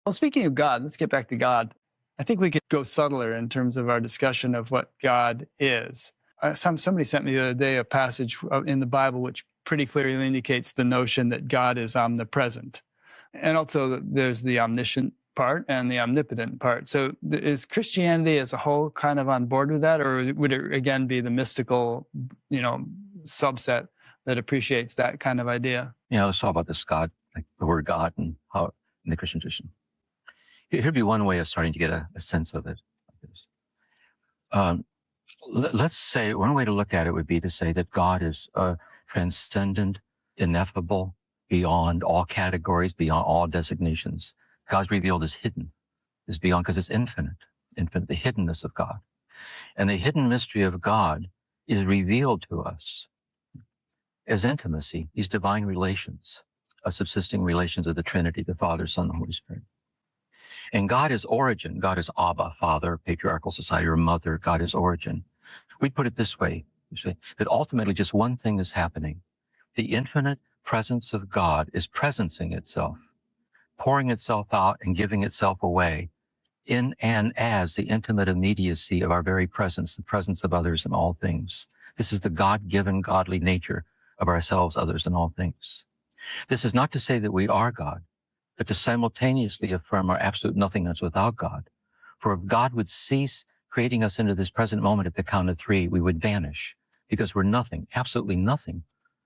Well, speaking of God, let's get back to God. I think we could go subtler in terms of our discussion of what God is. Somebody sent me the other day a passage in the Bible which pretty clearly indicates the notion that God is omnipresent. And also there's the omniscient part and the omnipotent part. So is Christianity as a whole kind of on board with that? Or would it again be the mystical, subset that appreciates that kind of idea? Yeah, let's talk about this God, like the word God, and how in the Christian tradition. Here'd be one way of starting to get a sense of it. Like this. Let's say one way to look at it would be to say that God is transcendent, ineffable, beyond all categories, beyond all designations. God's revealed as hidden, is beyond, because it's infinite, the hiddenness of God. And the hidden mystery of God is revealed to us as intimacy, these divine relations, subsisting relations of the Trinity, the Father, Son, and Holy Spirit. And God is origin. God is Abba, Father, patriarchal society, or mother. God is origin. We'd put it this way, that ultimately just one thing is happening. The infinite presence of God is presencing itself, pouring itself out and giving itself away in and as the intimate immediacy of our very presence, the presence of others in all things. This is the God-given godly nature of ourselves, others, and all things. This is not to say that we are God, but to simultaneously affirm our absolute nothingness without God. For if God would cease creating us into this present moment at the count of 3, we would vanish, because we're nothing, absolutely nothing,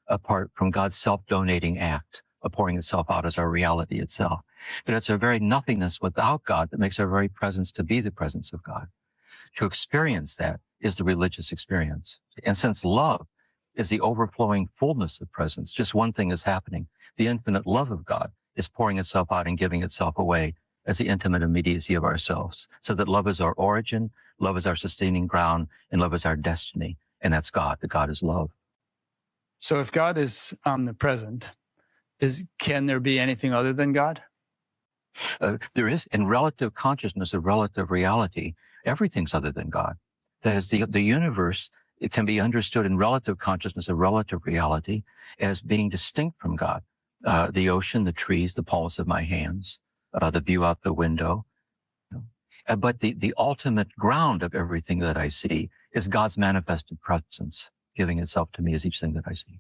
apart from God's self-donating act of pouring itself out as our reality itself. But it's our very nothingness without God that makes our very presence to be the presence of God. To experience that is the religious experience. And since love is the overflowing fullness of presence, just one thing is happening. The infinite love of God is pouring itself out and giving itself away as the intimate immediacy of ourselves, so that love is our origin, love is our sustaining ground, and love is our destiny. And that's God. The God is love. So if God is omnipresent, can there be anything other than God? There is, in relative consciousness of relative reality, everything's other than God. That is, the universe, it can be understood in relative consciousness of relative reality as being distinct from God. The ocean, the trees, the palms of my hands, the view out the window. But the ultimate ground of everything that I see is God's manifested presence, giving itself to me as each thing that I see.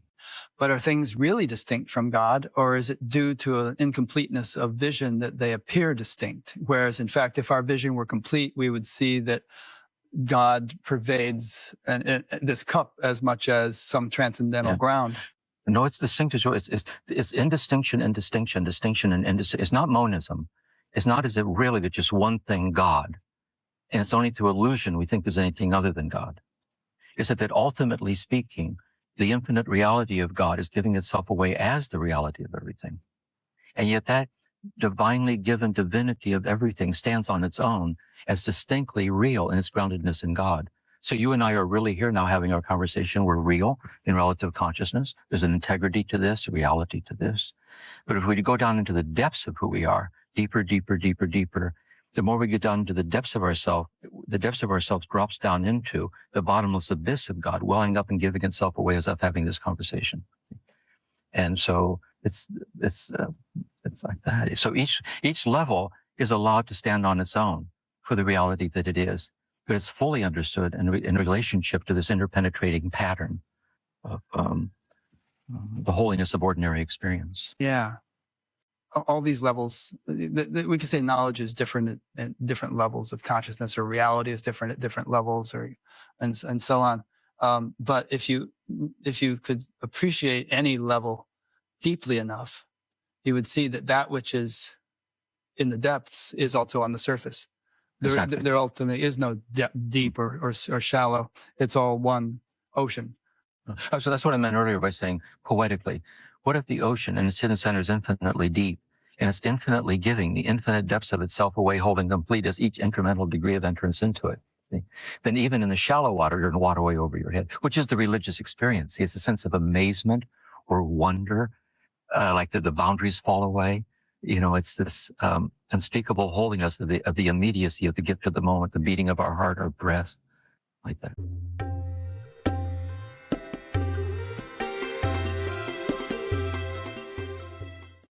But are things really distinct from God, or is it due to an incompleteness of vision that they appear distinct? Whereas, in fact, if our vision were complete, we would see that God pervades this cup as much as some transcendental ground. No, it's distinct as well. It's indistinction and distinction, distinction and indistinction. It's not monism. It's not as if really that just one thing God. And it's only through illusion we think there's anything other than God. It's that ultimately speaking, the infinite reality of God is giving itself away as the reality of everything. And yet that divinely given divinity of everything stands on its own as distinctly real in its groundedness in God. So you and I are really here now having our conversation. We're real in relative consciousness. There's an integrity to this, a reality to this. But if we go down into the depths of who we are, deeper, deeper, deeper, deeper, the more we get down to the depths of ourselves, the depths of ourselves drops down into the bottomless abyss of God, welling up and giving itself away as I'm having this conversation. And so it's like that. So each level is allowed to stand on its own for the reality that it is, but it's fully understood in relationship to this interpenetrating pattern of the holiness of ordinary experience. Yeah. All these levels, we could say knowledge is different at different levels of consciousness, or reality is different at different levels, and so on. But if you could appreciate any level deeply enough, you would see that which is in the depths is also on the surface. Exactly. There ultimately is no deep or shallow. It's all one ocean. So that's what I meant earlier by saying poetically. What if the ocean in its hidden center is infinitely deep, and it's infinitely giving the infinite depths of itself away, holding complete as each incremental degree of entrance into it? Then even in the shallow water, you're in waterway over your head, which is the religious experience. It's a sense of amazement or wonder, like the boundaries fall away. It's this unspeakable holiness of the immediacy of the gift of the moment, the beating of our heart, our breath, like that.